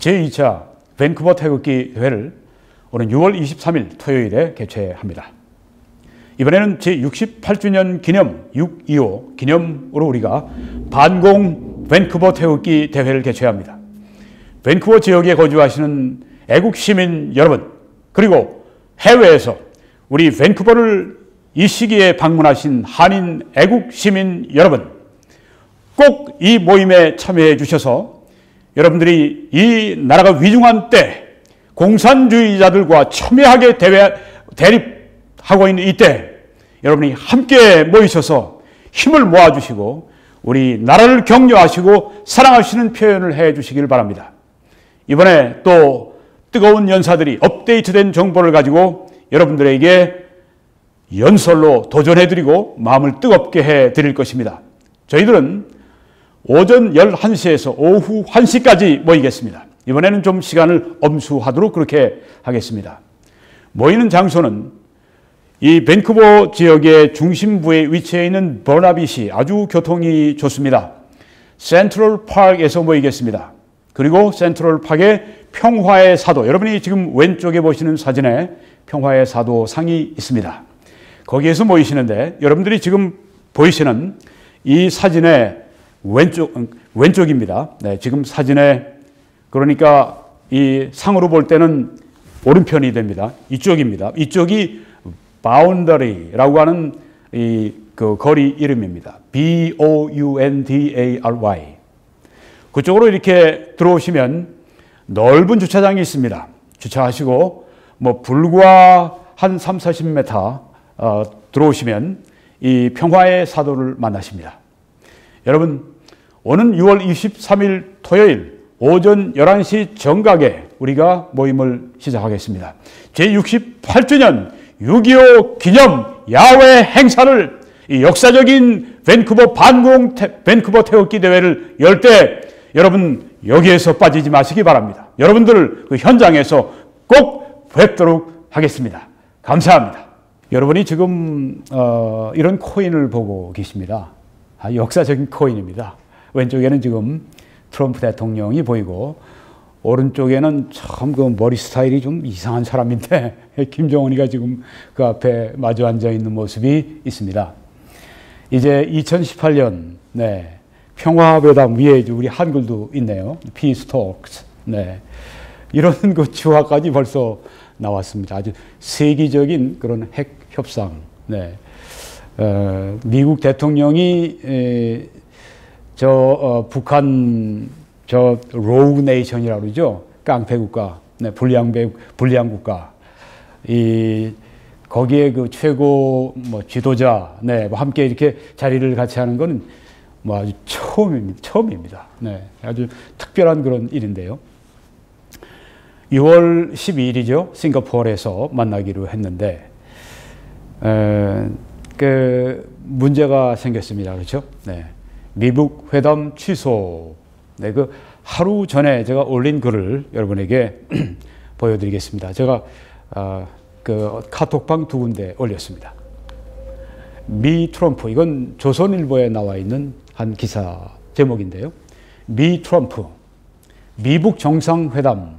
제2차 밴쿠버 태극기 대회를 오는 6월 23일 토요일에 개최합니다. 이번에는 제68주년 기념 6.25 기념으로 우리가 반공 밴쿠버 태극기 대회를 개최합니다. 밴쿠버 지역에 거주하시는 애국 시민 여러분, 그리고 해외에서 우리 밴쿠버를 이 시기에 방문하신 한인 애국 시민 여러분, 꼭 이 모임에 참여해 주셔서 여러분들이 이 나라가 위중한 때 공산주의자들과 첨예하게 대립하고 있는 이때 여러분이 함께 모이셔서 힘을 모아주시고 우리 나라를 격려하시고 사랑하시는 표현을 해 주시길 바랍니다. 이번에 또 뜨거운 연사들이 업데이트된 정보를 가지고 여러분들에게 연설로 도전해드리고 마음을 뜨겁게 해드릴 것입니다. 저희들은 오전 11시에서 오후 1시까지 모이겠습니다. 이번에는 좀 시간을 엄수하도록 그렇게 하겠습니다. 모이는 장소는 이 밴쿠버 지역의 중심부에 위치해 있는 버나비시, 아주 교통이 좋습니다. 센트럴 파크에서 모이겠습니다. 그리고 센트럴 파크의 평화의 사도, 여러분이 지금 왼쪽에 보시는 사진에 평화의 사도 상이 있습니다. 거기에서 모이시는데 여러분들이 지금 보이시는 이 사진의 왼쪽입니다. 네, 지금 사진에 그러니까 이 상으로 볼 때는 오른편이 됩니다. 이쪽입니다. 이쪽이 바운더리라고 하는 그 거리 이름입니다. B-O-U-N-D-A-R-Y. 그쪽으로 이렇게 들어오시면 넓은 주차장이 있습니다. 주차하시고 뭐 불과 한 30-40m 들어오시면 이 평화의 사도를 만나십니다. 여러분, 오는 6월 23일 토요일 오전 11시 정각에 우리가 모임을 시작하겠습니다. 제68주년 6.25 기념 야외 행사를, 이 역사적인 밴쿠버 밴쿠버 태극기 대회를 열 때 여러분 여기에서 빠지지 마시기 바랍니다. 여러분들 그 현장에서 꼭 뵙도록 하겠습니다. 감사합니다. 여러분이 지금 이런 코인을 보고 계십니다. 역사적인 코인입니다. 왼쪽에는 지금 트럼프 대통령이 보이고 오른쪽에는 참 그 머리 스타일이 좀 이상한 사람인데 김정은이가 지금 그 앞에 마주 앉아 있는 모습이 있습니다. 이제 2018년 평화회담 위에 우리 한글도 있네요. Peace Talks. 이런 그 주화까지 벌써 나왔습니다. 아주 세계적인 그런 핵 협상. 미국 대통령이 북한 로우 네이션이라고 그러죠. 깡패 국가, 불량 국가. 거기에 그 최고 지도자, 함께 이렇게 자리를 같이 하는 거는 아주 처음입니다. 아주 특별한 그런 일인데요. 6월 12일이죠. 싱가포르에서 만나기로 했는데, 그 문제가 생겼습니다. 그렇죠? 미국 회담 취소. 그 하루 전에 제가 올린 글을 여러분에게 보여드리겠습니다. 제가 그 카톡방 2군데 올렸습니다. 미 트럼프, 이건 조선일보에 나와 있는 한 기사 제목인데요. 미 트럼프, 미북 정상회담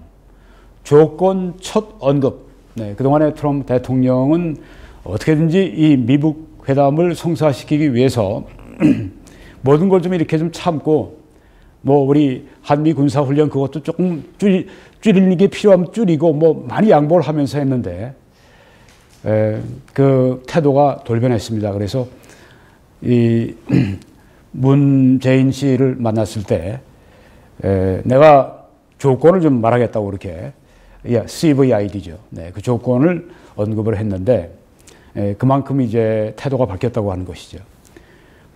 조건 첫 언급. 그동안에 트럼프 대통령은 어떻게든지 이 미북 회담을 성사시키기 위해서 모든 걸 좀 이렇게 좀 참고 우리 한미 군사 훈련 그것도 조금 줄이는 게 필요하면 줄이고 많이 양보를 하면서 했는데 그 태도가 돌변했습니다. 그래서 이 문재인 씨를 만났을 때 내가 조건을 좀 말하겠다고 그렇게 CVID죠. 그 조건을 언급을 했는데 그만큼 이제 태도가 바뀌었다고 하는 것이죠.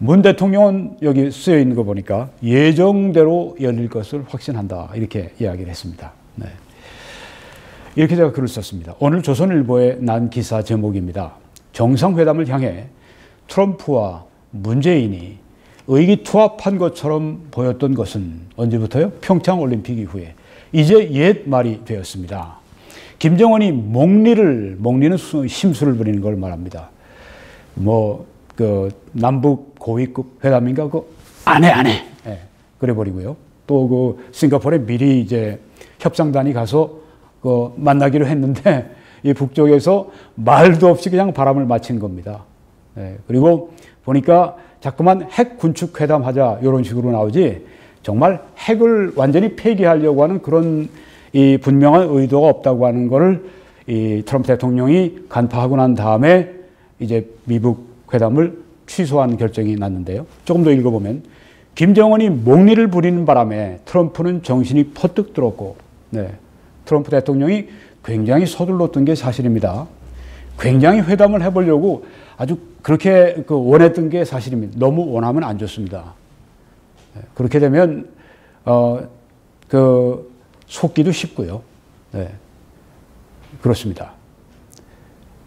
문 대통령은 여기 쓰여 있는 거 보니까 예정대로 열릴 것을 확신한다 이렇게 이야기를 했습니다. 이렇게 제가 글을 썼습니다. 오늘 조선일보에 난 기사 제목입니다. 정상회담을 향해 트럼프와 문재인이 의기투합한 것처럼 보였던 것은 언제부터요? 평창올림픽 이후에. 이제 옛 말이 되었습니다. 김정은이 목리는 심술을 부리는 걸 말합니다. 그 남북 고위급 회담인가 안 해. 그래 버리고요. 또 그 싱가포르에 미리 이제 협상단이 가서 만나기로 했는데 이 북쪽에서 말도 없이 그냥 바람을 맞힌 겁니다. 네, 그리고 보니까 자꾸만 핵 군축 회담하자 이런 식으로 나오지 정말 핵을 완전히 폐기하려고 하는 그런 이 분명한 의도가 없다고 하는 거를 이 트럼프 대통령이 간파하고 난 다음에 이제 미북 회담을 취소한 결정이 났는데요. 조금 더 읽어보면 김정은이 목리를 부리는 바람에 트럼프는 정신이 퍼뜩 들었고, 네, 트럼프 대통령이 굉장히 서둘렀던 게 사실입니다. 굉장히 회담을 해보려고 아주 그렇게 원했던 게 사실입니다. 너무 원하면 안 좋습니다. 그렇게 되면 속기도 쉽고요. 네, 그렇습니다.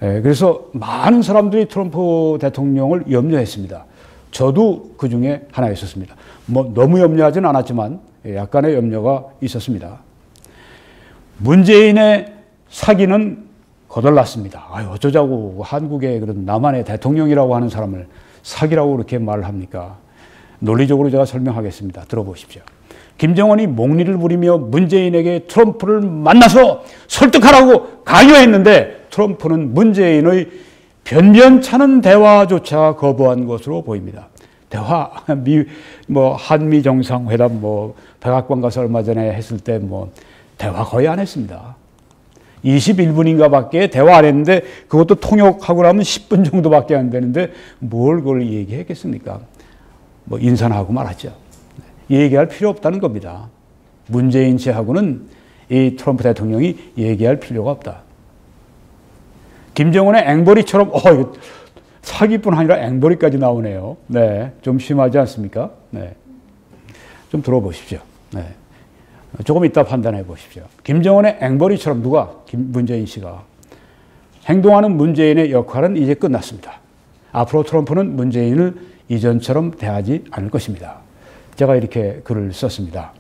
네, 그래서 많은 사람들이 트럼프 대통령을 염려했습니다. 저도 그 중에 하나 있었습니다. 뭐 너무 염려하지는 않았지만 약간의 염려가 있었습니다. 문재인의 사기는 거덜났습니다. 어쩌자고 한국의 그런 남한의 대통령이라고 하는 사람을 사기라고 그렇게 말을 합니까? 논리적으로 제가 설명하겠습니다. 들어보십시오. 김정은이 목리를 부리며 문재인에게 트럼프를 만나서 설득하라고 강요했는데 트럼프는 문재인의 변변찮은 대화조차 거부한 것으로 보입니다. 대화, 한미 정상회담, 백악관 가서 얼마 전에 했을 때 대화 거의 안 했습니다. 21분인가 밖에 대화 안 했는데 그것도 통역하고 나면 10분 정도밖에 안 되는데 뭘 그걸 얘기했겠습니까? 인사나 하고 말았죠. 얘기할 필요 없다는 겁니다. 문재인 씨하고는 이 트럼프 대통령이 얘기할 필요가 없다. 김정은의 앵벌이처럼, 이거 사기뿐 아니라 앵벌이까지 나오네요. 네, 좀 심하지 않습니까? 네, 좀 들어보십시오. 네, 조금 이따 판단해 보십시오. 김정은의 앵벌이처럼 문재인 씨가 행동하는 문재인의 역할은 이제 끝났습니다. 앞으로 트럼프는 문재인을 이전처럼 대하지 않을 것입니다. 제가 이렇게 글을 썼습니다.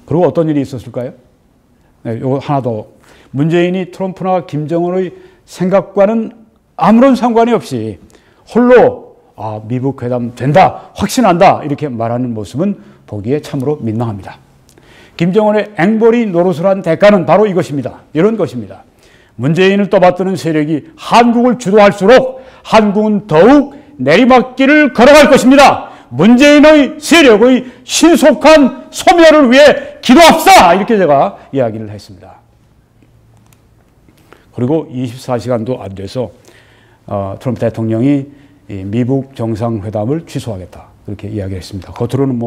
그리고 어떤 일이 있었을까요? 네, 요거 하나 더. 문재인이 트럼프나 김정은의 생각과는 아무런 상관이 없이 홀로 미북 회담 된다, 확신한다 이렇게 말하는 모습은 보기에 참으로 민망합니다. 김정은의 앵벌이 노릇을 한 대가는 바로 이것입니다. 이런 것입니다. 문재인을 떠받드는 세력이 한국을 주도할수록 한국은 더욱 내리막길을 걸어갈 것입니다. 문재인의 세력의 신속한 소멸을 위해 기도합시다. 이렇게 제가 이야기를 했습니다. 그리고 24시간도 안 돼서 트럼프 대통령이 미북 정상회담을 취소하겠다. 그렇게 이야기를 했습니다. 겉으로는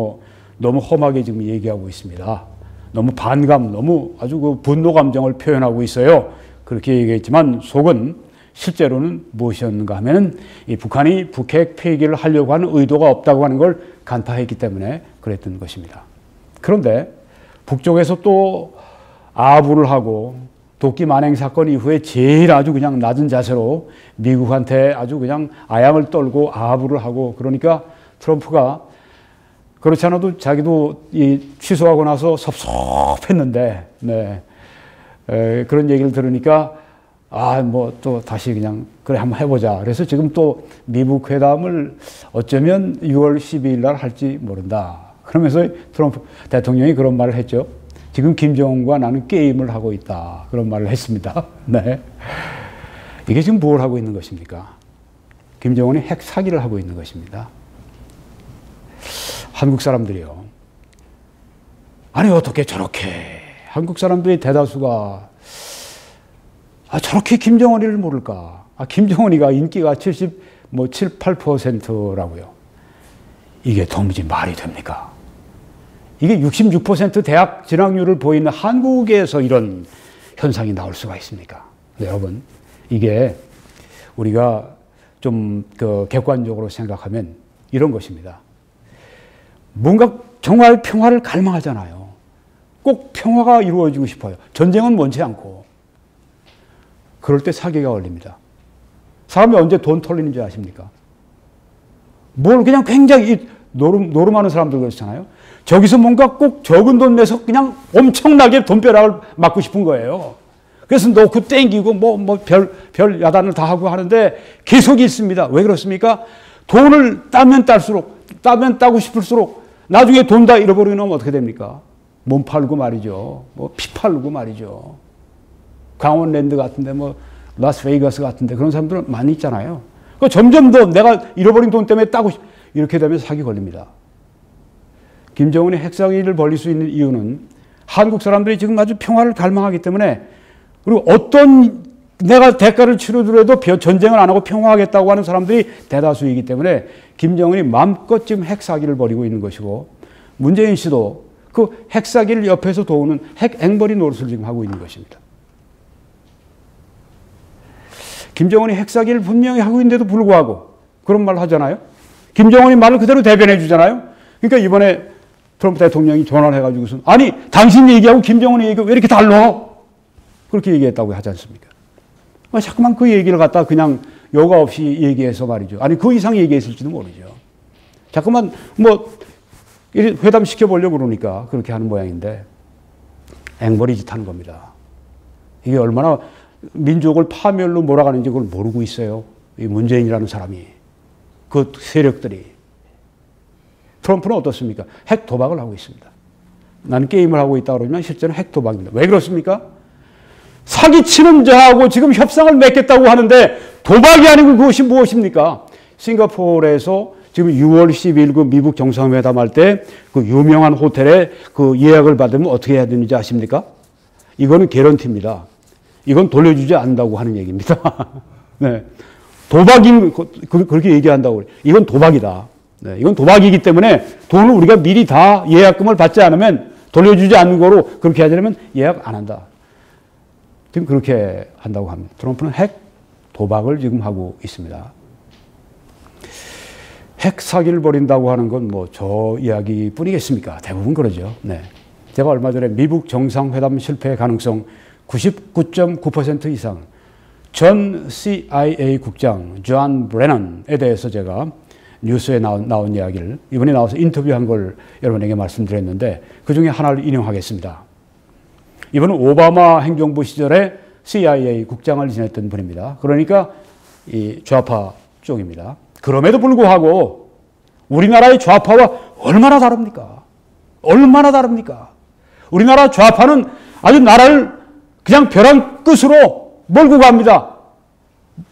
너무 험하게 지금 얘기하고 있습니다. 너무 반감, 너무 아주 분노 감정을 표현하고 있어요. 그렇게 얘기했지만 속은 실제로는 무엇이었는가 하면은 이 북한이 북핵 폐기를 하려고 하는 의도가 없다고 하는 걸 간파했기 때문에 그랬던 것입니다. 그런데 북쪽에서 또 아부를 하고 도끼 만행 사건 이후에 제일 아주 그냥 낮은 자세로 미국한테 아주 그냥 아양을 떨고 아부를 하고 그러니까 트럼프가 그렇지 않아도 자기도 취소하고 나서 섭섭했는데 네. 그런 얘기를 들으니까 또 다시 그냥 그래 한번 해보자. 그래서 지금 또 미북 회담을 어쩌면 6월 12일 날 할지 모른다. 그러면서 트럼프 대통령이 그런 말을 했죠. 지금 김정은과 나는 게임을 하고 있다. 그런 말을 했습니다. 네. 이게 지금 뭘 하고 있는 것입니까? 김정은이 핵 사기를 하고 있는 것입니다. 한국 사람들이요. 아니 어떻게 저렇게 한국 사람들의 대다수가 저렇게 김정은이를 모를까? 김정은이가 인기가 7, 8%라고요. 이게 도무지 말이 됩니까? 이게 66% 대학 진학률을 보이는 한국에서 이런 현상이 나올 수가 있습니까? 네, 여러분, 이게 우리가 좀 객관적으로 생각하면 이런 것입니다. 뭔가 정말 평화를 갈망하잖아요. 꼭 평화가 이루어지고 싶어요. 전쟁은 원치 않고. 그럴 때 사기가 걸립니다. 사람이 언제 돈 털리는 줄 아십니까? 뭘 그냥 굉장히 노름하는 사람들 그렇잖아요. 저기서 뭔가 꼭 적은 돈 내서 그냥 엄청나게 돈벼락을 맞고 싶은 거예요. 그래서 놓고 땡기고 별 야단을 다 하고 하는데 계속 있습니다. 왜 그렇습니까? 돈을 따면 따고 싶을수록 나중에 돈 다 잃어버리게 나면 어떻게 됩니까? 몸 팔고 말이죠. 뭐 피 팔고 말이죠. 강원랜드 같은데 뭐 라스베이거스 같은데 그런 사람들은 많이 있잖아요. 그 점점 더 내가 잃어버린 돈 때문에 따고 이렇게 되면 사기 걸립니다. 김정은이 핵사기를 벌일 수 있는 이유는 한국 사람들이 지금 아주 평화를 갈망하기 때문에, 그리고 어떤 내가 대가를 치르더라도 전쟁을 안 하고 평화하겠다고 하는 사람들이 대다수이기 때문에 김정은이 마음껏 지금 핵사기를 벌이고 있는 것이고, 문재인 씨도 그 핵사기를 옆에서 도우는 핵앵벌이 노릇을 지금 하고 있는 것입니다. 김정은이 핵사기를 분명히 하고 있는데도 불구하고 그런 말을 하잖아요. 김정은이 말을 그대로 대변해 주잖아요. 그러니까 이번에 트럼프 대통령이 전화를 해가지고서 아니 당신 얘기하고 김정은의 얘기가 왜 이렇게 달라? 그렇게 얘기했다고 하지 않습니까? 자꾸만 그 얘기를 갖다 그냥 여과 없이 얘기해서 말이죠. 아니 그 이상 얘기했을지도 모르죠. 자꾸만 뭐 회담시켜 보려고 그러니까 그렇게 하는 모양인데 앵벌이 짓 하는 겁니다. 이게 얼마나 민족을 파멸로 몰아가는지 그걸 모르고 있어요. 이 문재인이라는 사람이. 그 세력들이. 트럼프는 어떻습니까? 핵 도박을 하고 있습니다. 나는 게임을 하고 있다 그러지만 실제는 핵 도박입니다. 왜 그렇습니까? 사기치는 자하고 지금 협상을 맺겠다고 하는데 도박이 아니고 그것이 무엇입니까? 싱가포르에서 지금 6월 10일 그 미국 정상회담 할 때 그 유명한 호텔에 그 예약을 받으면 어떻게 해야 되는지 아십니까? 이거는 개런티입니다. 이건 돌려주지 않는다고 하는 얘기입니다. 네. 도박인, 그렇게 얘기한다고 그래요. 이건 도박이다. 네. 이건 도박이기 때문에 돈을 우리가 미리 다 예약금을 받지 않으면 돌려주지 않는 거로 그렇게 하려면 예약 안 한다. 지금 그렇게 한다고 합니다. 트럼프는 핵 도박을 지금 하고 있습니다. 핵 사기를 벌인다고 하는 건 뭐 저 이야기 뿐이겠습니까? 대부분 그러죠. 네. 제가 얼마 전에 미국 정상회담 실패 가능성 99.9% 이상 전 CIA 국장 존 브레넌에 대해서 제가 뉴스에 나온 이야기를 이번에 나와서 인터뷰한 걸 여러분에게 말씀드렸는데 그중에 하나를 인용하겠습니다. 이분은 오바마 행정부 시절에 CIA 국장을 지냈던 분입니다. 그러니까 이 좌파 쪽입니다. 그럼에도 불구하고 우리나라의 좌파와 얼마나 다릅니까? 얼마나 다릅니까? 우리나라 좌파는 아주 나라를 그냥 벼랑 끝으로 몰고 갑니다.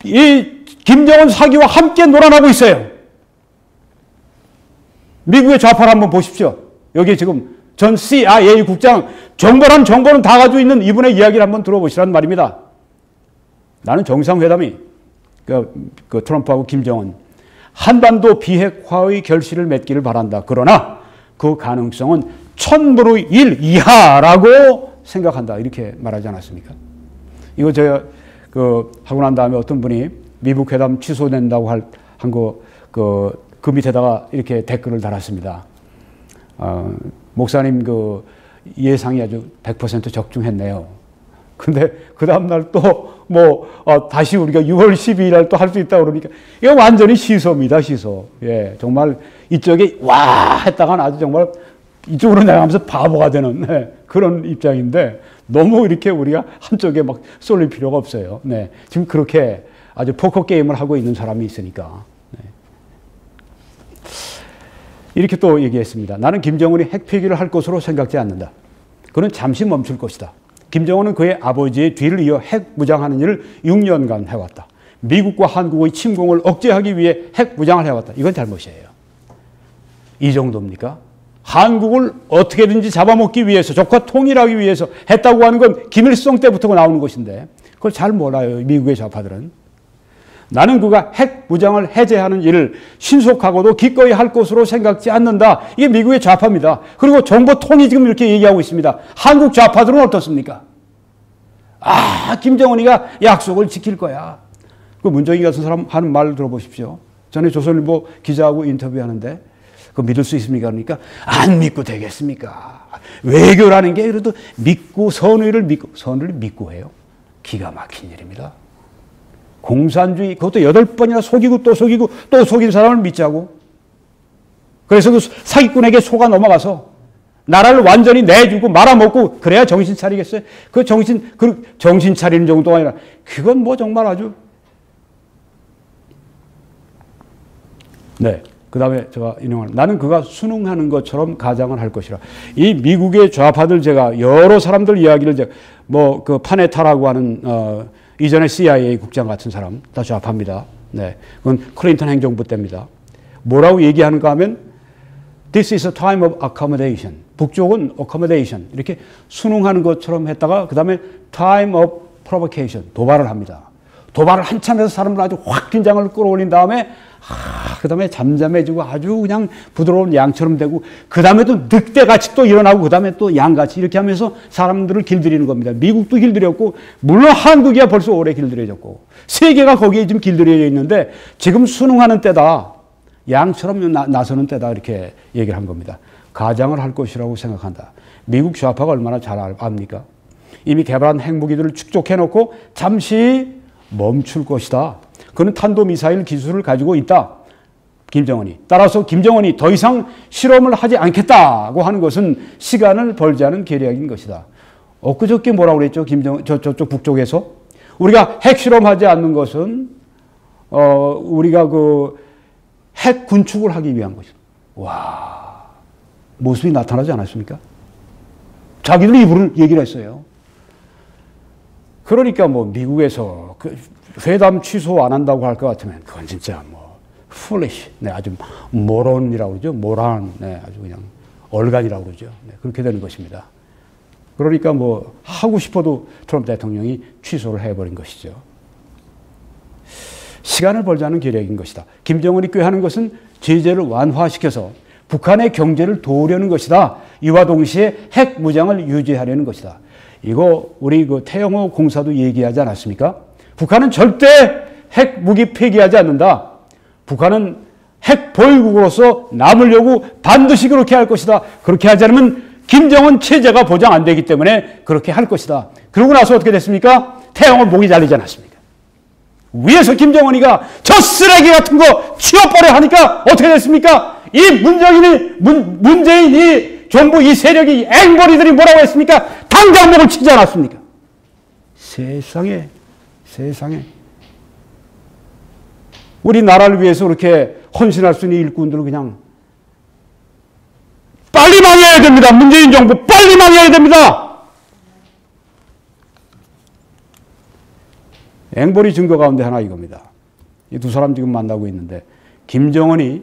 이 김정은 사기와 함께 놀아나고 있어요. 미국의 좌파를 한번 보십시오. 여기 지금 전 CIA 국장 정보는 다 가지고 있는 이분의 이야기를 한번 들어보시란 말입니다. 나는 정상회담이 그 트럼프하고 김정은 한반도 비핵화의 결실을 맺기를 바란다. 그러나 그 가능성은 1000분의 1 이하라고 생각한다. 이렇게 말하지 않았습니까? 이거 제가 하고 난 다음에 어떤 분이 미국 회담 취소된다고 한 거 그 밑에다가 이렇게 댓글을 달았습니다. 목사님 그 예상이 아주 100% 적중했네요. 근데 그 다음날 또 다시 우리가 6월 12일 날 또 할 수 있다고 그러니까 이거 완전히 시소입니다, 시소. 예, 정말 이쪽에 와 했다가 아주 정말 이쪽으로 나가면서 바보가 되는 그런 입장인데 너무 이렇게 우리가 한쪽에 막 쏠릴 필요가 없어요. 네, 지금 그렇게 아주 포커 게임을 하고 있는 사람이 있으니까. 네. 이렇게 또 얘기했습니다. 나는 김정은이 핵폐기를 할 것으로 생각지 않는다. 그는 잠시 멈출 것이다. 김정은은 그의 아버지의 뒤를 이어 핵 무장하는 일을 6년간 해왔다. 미국과 한국의 침공을 억제하기 위해 핵 무장을 해왔다. 이건 잘못이에요. 이 정도입니까? 한국을 어떻게든지 잡아먹기 위해서, 적과 통일하기 위해서 했다고 하는 건 김일성 때부터 나오는 것인데 그걸 잘 몰라요, 미국의 좌파들은. 나는 그가 핵 무장을 해제하는 일을 신속하고도 기꺼이 할 것으로 생각지 않는다. 이게 미국의 좌파입니다. 그리고 정보 통이 지금 이렇게 얘기하고 있습니다. 한국 좌파들은 어떻습니까? 김정은이가 약속을 지킬 거야. 그 문정희 같은 사람 하는 말을 들어보십시오. 전에 조선일보 기자하고 인터뷰하는데 그거 믿을 수 있습니까? 그러니까 안 믿고 되겠습니까? 외교라는 게 그래도 믿고 선의를 믿고 해요. 기가 막힌 일입니다. 공산주의, 그것도 8번이나 속이고 또 속이고 또 속인 사람을 믿자고. 그래서 그 사기꾼에게 속아 넘어가서 나라를 완전히 내주고 말아먹고 그래야 정신 차리겠어요? 그 정신 차리는 정도가 아니라 그건 뭐 정말 아주. 네. 그 다음에 제가 인용하는, 나는 그가 순응하는 것처럼 가장을 할 것이라. 이 미국의 좌파들, 제가 여러 사람들 이야기를, 뭐, 그 파네타라고 하는, 이전에 CIA 국장 같은 사람, 다 좌파입니다. 네. 그건 클린턴 행정부 때입니다. 뭐라고 얘기하는가 하면, This is a time of accommodation. 북쪽은 accommodation. 이렇게 순응하는 것처럼 했다가, 그 다음에 time of provocation. 도발을 합니다. 도발을 한참 해서 사람들 아주 확 긴장을 끌어올린 다음에, 그 다음에 잠잠해지고 아주 그냥 부드러운 양처럼 되고, 그 다음에 또 늑대같이 또 일어나고, 그 다음에 또 양같이 이렇게 하면서 사람들을 길들이는 겁니다. 미국도 길들였고, 물론 한국이야 벌써 오래 길들여졌고, 세계가 거기에 지금 길들여져 있는데, 지금 순응하는 때다. 양처럼 나서는 때다. 이렇게 얘기를 한 겁니다. 가장을 할 것이라고 생각한다. 미국 좌파가 얼마나 잘 압니까? 이미 개발한 핵무기들을 축적해놓고 잠시 멈출 것이다. 그는 탄도미사일 기술을 가지고 있다. 김정은이. 따라서 김정은이 더 이상 실험을 하지 않겠다고 하는 것은 시간을 벌지 않은 계략인 것이다. 엊그저께 뭐라고 그랬죠? 저쪽 북쪽에서. 우리가 핵실험하지 않는 것은, 우리가 핵 군축을 하기 위한 것이다. 와, 모습이 나타나지 않았습니까? 자기들 입으로 얘기를 했어요. 그러니까 뭐 미국에서 회담 취소 안 한다고 할 것 같으면 그건 진짜 뭐 foolish, 네, 아주 모론이라고 그러죠. 모란, 네, 아주 그냥 얼간이라고 그러죠. 네, 그렇게 되는 것입니다. 그러니까 뭐 하고 싶어도 트럼프 대통령이 취소를 해버린 것이죠. 시간을 벌자는 계략인 것이다. 김정은이 꾀하는 것은 제재를 완화시켜서 북한의 경제를 도우려는 것이다. 이와 동시에 핵 무장을 유지하려는 것이다. 이거 우리 태영호 공사도 얘기하지 않았습니까? 북한은 절대 핵 무기 폐기하지 않는다. 북한은 핵 보유국으로서 남으려고 반드시 그렇게 할 것이다. 그렇게 하지 않으면 김정은 체제가 보장 안 되기 때문에 그렇게 할 것이다. 그러고 나서 어떻게 됐습니까? 태영호 목이 잘리지 않았습니까? 위에서 김정은이가 저 쓰레기 같은 거 치워버려 하니까 어떻게 됐습니까? 이 문재인 이 정부 이 세력이 앵벌이들이 뭐라고 했습니까? 당장 목을 치지 않았습니까? 세상에. 우리나라를 위해서 그렇게 헌신할 수 있는 일꾼들을 그냥 빨리 망해야 됩니다. 문재인 정부 빨리 망해야 됩니다. 앵벌이 증거 가운데 하나 이겁니다. 이 두 사람 지금 만나고 있는데, 김정은이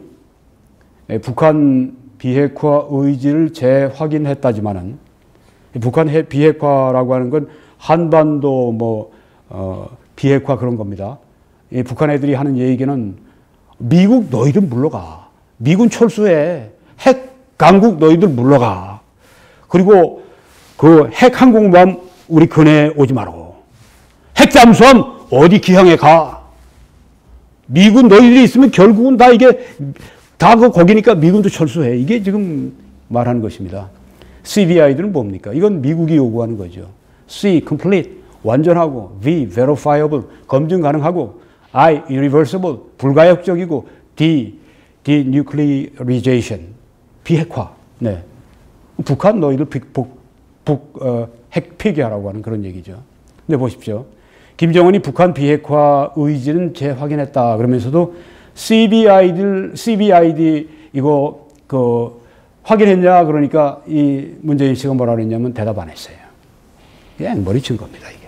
북한 비핵화 의지를 재확인했다지만은, 북한 비핵화라고 하는 건 한반도 비핵화 그런 겁니다. 북한 애들이 하는 얘기는 미국 너희들 물러가. 미군 철수해. 핵 강국 너희들 물러가. 그리고 그 핵 항공모함 우리 근해에 오지 말고. 핵 잠수함 어디 기항에 가. 미군 너희들이 있으면 결국은 다 이게 다 거기니까 미군도 철수해. 이게 지금 말하는 것입니다. CVI들은 뭡니까? 이건 미국이 요구하는 거죠. C, complete, 완전하고, V, verifiable, 검증 가능하고, I, irreversible, 불가역적이고, D, denuclearization, 비핵화. 네. 북한 너희들 핵 폐기하라고 하는 그런 얘기죠. 근데 보십시오. 김정은이 북한 비핵화 의지는 재확인했다. 그러면서도 CBID 이거 확인했냐? 그러니까 이 문재인 씨가 뭐라 그랬냐면 대답 안 했어요. 그냥 머리 친 겁니다, 이게.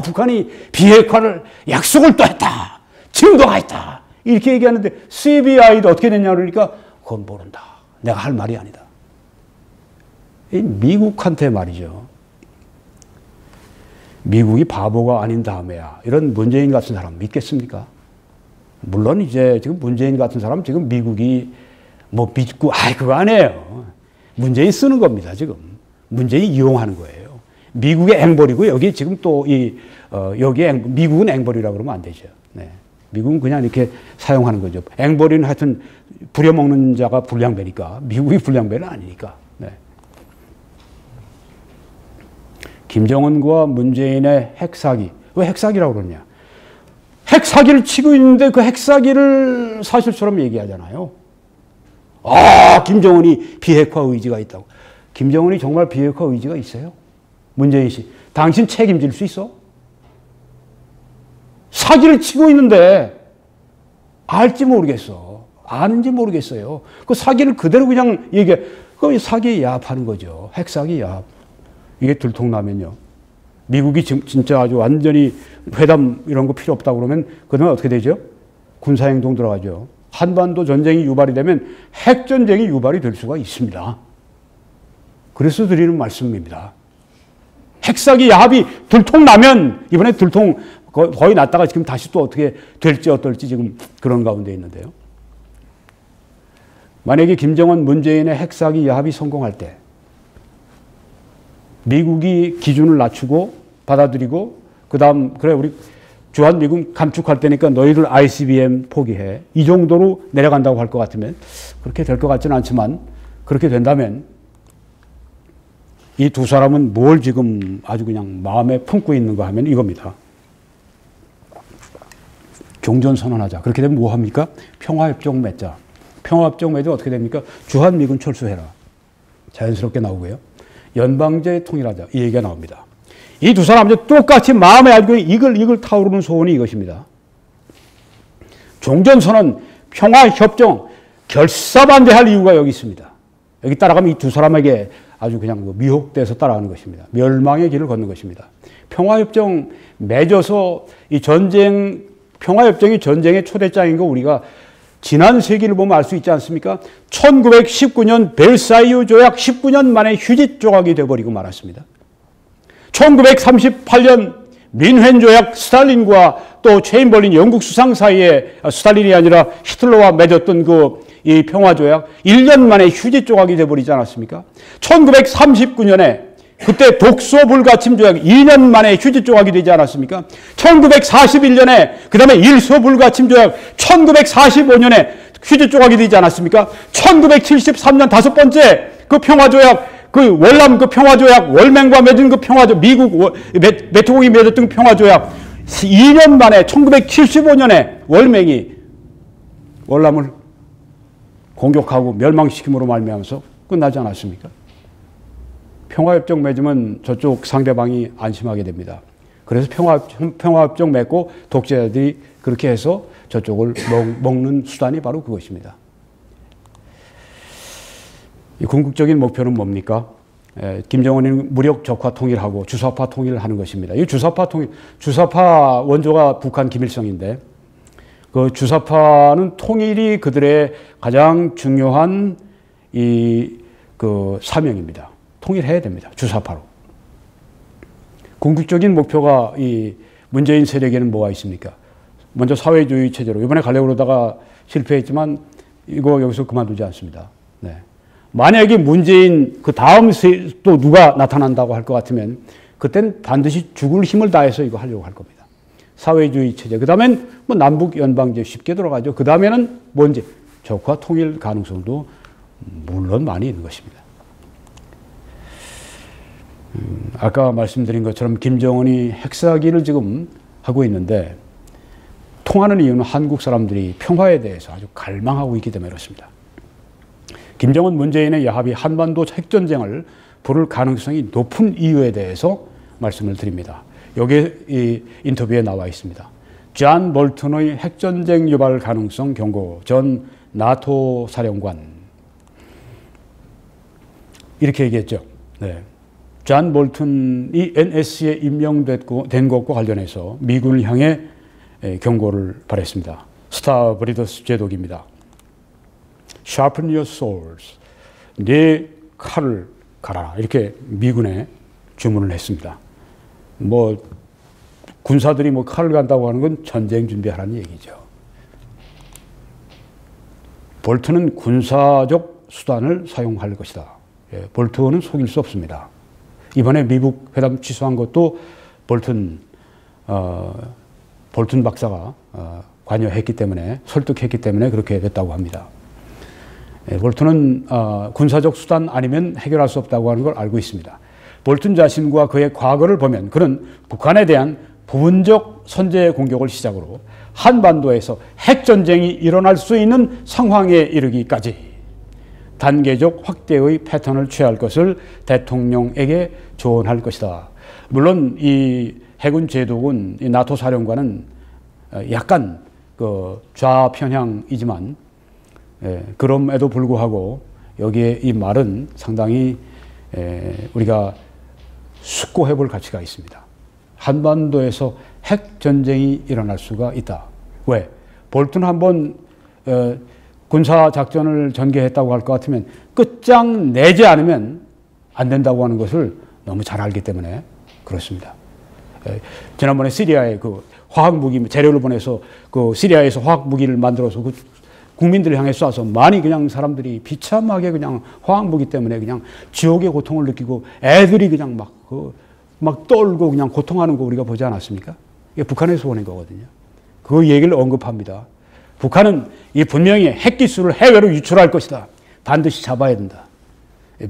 북한이 비핵화를 약속을 또 했다. 증거가 있다. 이렇게 얘기하는데 CBI도 어떻게 됐냐 그러니까 그건 모른다. 내가 할 말이 아니다. 이 미국한테 말이죠. 미국이 바보가 아닌 다음에야 이런 문재인 같은 사람 믿겠습니까? 물론 이제 지금 문재인 같은 사람 지금 미국이 뭐 믿고 그거 아니에요. 문재인 쓰는 겁니다, 지금. 문재인 이용하는 거예요. 미국의 앵벌이고 여기 지금 또 여기에 미국은 앵벌이라고 그러면 안 되죠. 네. 미국은 그냥 이렇게 사용하는 거죠. 앵벌이는 하여튼 부려먹는 자가 불량배니까 미국이 불량배는 아니니까. 네. 김정은과 문재인의 핵사기. 왜 핵사기라고 그러냐? 핵사기를 치고 있는데 그 핵사기를 사실처럼 얘기하잖아요. 김정은이 비핵화 의지가 있다고. 김정은이 정말 비핵화 의지가 있어요? 문재인 씨, 당신 책임질 수 있어? 사기를 치고 있는데 알지 모르겠어. 아는지 모르겠어요. 그 사기를 그대로 그냥 얘기해. 그 사기에 야합하는 거죠. 핵사기 야합. 이게 들통나면요. 미국이 진짜 아주 완전히 회담 이런 거 필요 없다고 그러면 그러면 어떻게 되죠? 군사행동 들어가죠. 한반도 전쟁이 유발이 되면 핵전쟁이 유발이 될 수가 있습니다. 그래서 드리는 말씀입니다. 핵사기 야합이 들통나면 이번에 들통 거의 났다가 지금 다시 또 어떻게 될지 어떨지 지금 그런 가운데 있는데요. 만약에 김정은 문재인의 핵사기 야합이 성공할 때 미국이 기준을 낮추고 받아들이고 그다음 그래 우리 주한미군 감축할 때니까 너희들 ICBM 포기해. 이 정도로 내려간다고 할 것 같으면 그렇게 될 것 같지는 않지만 그렇게 된다면 이 두 사람은 뭘 지금 아주 그냥 마음에 품고 있는가 하면 이겁니다. 종전선언하자. 그렇게 되면 뭐 합니까? 평화협정 맺자. 평화협정 맺으면 어떻게 됩니까? 주한미군 철수해라. 자연스럽게 나오고요. 연방제 통일하자. 이 얘기가 나옵니다. 이 두 사람 이제 똑같이 마음에 알고 이글 타오르는 소원이 이것입니다. 종전선언, 평화협정, 결사반대할 이유가 여기 있습니다. 여기 따라가면 이 두 사람에게 아주 그냥 미혹돼서 따라가는 것입니다. 멸망의 길을 걷는 것입니다. 평화협정 맺어서 이 평화협정이 전쟁의 초대장인 거 우리가 지난 세기를 보면 알 수 있지 않습니까? 1919년 벨사이유 조약 19년 만에 휴지 조각이 되어버리고 말았습니다. 1938년 민헨 조약 스탈린과 또 체인벌린 영국 수상 사이에 스탈린이 아니라 히틀러와 맺었던 이 평화조약 1년 만에 휴지 조각이 되어버리지 않았습니까? 1939년에 그때 독소 불가침 조약 2년 만에 휴지 조각이 되지 않았습니까? 1941년에 그 다음에 일소 불가침 조약 1945년에 휴지 조각이 되지 않았습니까? 1973년 다섯 번째 그 평화조약 그 월남 그 평화조약 월맹과 맺은 그 평화조약 미국 메토공이 맺었던 평화조약 2년 만에 1975년에 월맹이 월남을 공격하고 멸망시킴으로 말미암아서 끝나지 않았습니까? 평화협정 맺으면 저쪽 상대방이 안심하게 됩니다. 그래서 평화협정 맺고 독재자들이 그렇게 해서 저쪽을 먹는 수단이 바로 그것입니다. 이 궁극적인 목표는 뭡니까? 김정은이 무력 적화 통일하고 주사파 통일을 하는 것입니다. 이 주사파 통일, 주사파 원조가 북한 김일성인데 그 주사파는 통일이 그들의 가장 중요한 그 사명입니다. 통일해야 됩니다. 주사파로. 궁극적인 목표가 이 문재인 세력에는 뭐가 있습니까? 먼저 사회주의 체제로 이번에 가려고 그러다가 실패했지만 이거 여기서 그만두지 않습니다. 네. 만약에 문재인 그 다음 또 누가 나타난다고 할 것 같으면 그땐 반드시 죽을 힘을 다해서 이거 하려고 할 겁니다. 사회주의 체제. 그 다음엔 뭐 남북 연방제 쉽게 들어가죠. 그 다음에는 뭔지 적화 통일 가능성도 물론 많이 있는 것입니다. 아까 말씀드린 것처럼 김정은이 핵사기를 지금 하고 있는데 통하는 이유는 한국 사람들이 평화에 대해서 아주 갈망하고 있기 때문에 그렇습니다. 김정은 문재인의 야합이 한반도 핵전쟁을 부를 가능성이 높은 이유에 대해서 말씀을 드립니다. 여기에 이 인터뷰에 나와 있습니다. 존 볼튼의 핵전쟁 유발 가능성 경고 전 나토 사령관 이렇게 얘기했죠. 네. 존 볼튼이 NSC에 임명된 것과 관련해서 미군을 향해 경고를 발했습니다. 스타 브리더스 제독입니다. Sharpen your swords. 네 칼을 갈아라. 이렇게 미군에 주문을 했습니다. 뭐 군사들이 뭐 칼을 간다고 하는 건 전쟁 준비하라는 얘기죠. 볼튼은 군사적 수단을 사용할 것이다. 볼튼은 속일 수 없습니다. 이번에 미국 회담 취소한 것도 볼튼 박사가 관여했기 때문에 설득했기 때문에 그렇게 됐다고 합니다. 볼튼은 군사적 수단 아니면 해결할 수 없다고 하는 걸 알고 있습니다. 볼튼 자신과 그의 과거를 보면 그는 북한에 대한 부분적 선제 공격을 시작으로 한반도에서 핵전쟁이 일어날 수 있는 상황에 이르기까지 단계적 확대의 패턴을 취할 것을 대통령에게 조언할 것이다. 물론 이 해군 제독은 이 나토 사령관은 약간 그 좌편향이지만 그럼에도 불구하고 여기에 이 말은 상당히 우리가 숙고해 볼 가치가 있습니다. 한반도에서 핵전쟁이 일어날 수가 있다. 왜? 볼튼 한번 군사작전을 전개했다고 할 것 같으면 끝장내지 않으면 안 된다고 하는 것을 너무 잘 알기 때문에 그렇습니다. 지난번에 시리아에 그 화학무기 재료를 보내서 그 시리아에서 화학무기를 만들어서 그 국민들을 향해 쏴서 많이 그냥 사람들이 비참하게 그냥 화학무기 때문에 그냥 지옥의 고통을 느끼고 애들이 그냥 막 떨고 그냥 고통하는 거 우리가 보지 않았습니까? 이게 북한에서 보낸 거거든요. 그 얘기를 언급합니다. 북한은 분명히 핵기술을 해외로 유출할 것이다. 반드시 잡아야 된다.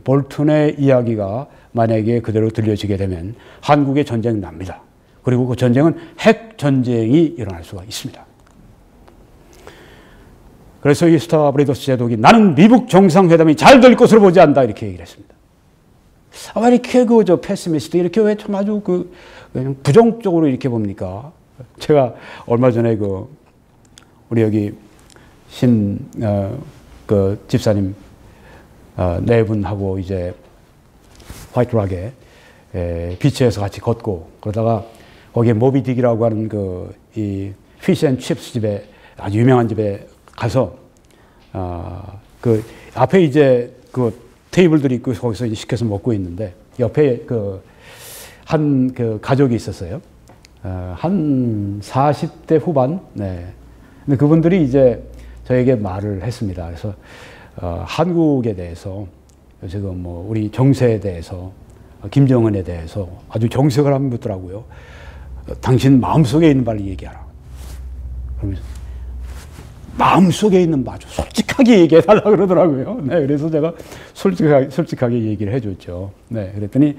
볼튼의 이야기가 만약에 그대로 들려지게 되면 한국의 전쟁이 납니다. 그리고 그 전쟁은 핵전쟁이 일어날 수가 있습니다. 그래서 이 스타브레더스 제독이 나는 미북 정상회담이 잘 될 것으로 보지 않는다 이렇게 얘기를 했습니다. 왜 이렇게 패시미스트 이렇게 왜 참 아주 그냥 부정적으로 이렇게 봅니까? 제가 얼마 전에 우리 여기 그 집사님 네 분하고 이제 화이트락에 비치에서 같이 걷고 그러다가 거기에 모비딕이라고 하는 이 피쉬앤칩스 집에 아주 유명한 집에 가서 그 앞에 이제 그 테이블들이 있고 거기서 이제 시켜서 먹고 있는데 옆에 한 가족이 있었어요. 한 40대 후반. 네. 근데 그분들이 이제 저에게 말을 했습니다. 그래서 한국에 대해서 지금 우리 정세에 대해서 김정은에 대해서 아주 정색을 하면 묻더라고요. 당신 마음속에 있는 바를 얘기하라. 그러면서 마음속에 있는 바 아주 솔직하게 얘기해달라 그러더라고요. 네, 그래서 제가 솔직하게 얘기를 해줬죠. 네, 그랬더니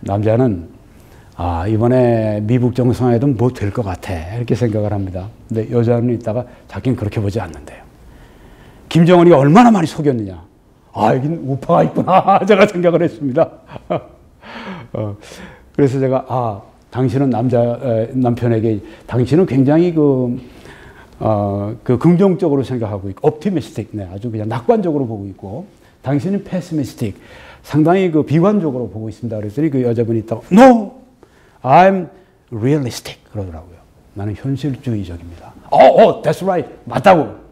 남자는 이번에 미북 정상회담 뭐 될 것 같아 이렇게 생각을 합니다. 근데 여자는 있다가 자기는 그렇게 보지 않는데요. 김정은이 얼마나 많이 속였느냐. 여긴 우파가 있구나 제가 생각을 했습니다. 그래서 제가 당신은 남편에게 당신은 굉장히 긍정적으로 생각하고 있고 optimistic, 네, 아주 그냥 낙관적으로 보고 있고 당신은 pessimistic, 상당히 비관적으로 보고 있습니다. 그랬더니 그 여자분이 있다가 No, I'm realistic 그러더라고요. 나는 현실주의적입니다. That's right, 맞다고.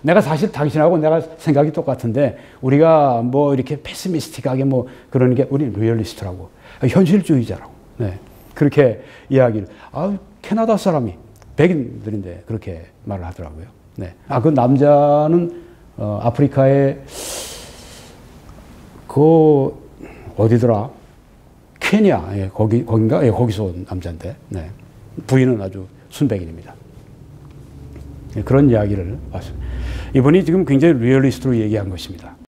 내가 사실 당신하고 내가 생각이 똑같은데 우리가 이렇게 pessimistic하게 그러는 게 우리는 리얼리스트라고, 현실주의자라고. 네, 그렇게 이야기를. 캐나다 사람이 백인들인데 그렇게 말을 하더라고요. 네. 그 남자는 아프리카의 어디더라? 케냐. 거긴가? 거기서 온 남자인데. 네. 부인은 아주 순백인입니다. 네, 그런 이야기를 봤습니다. 이분이 지금 굉장히 리얼리스트로 얘기한 것입니다.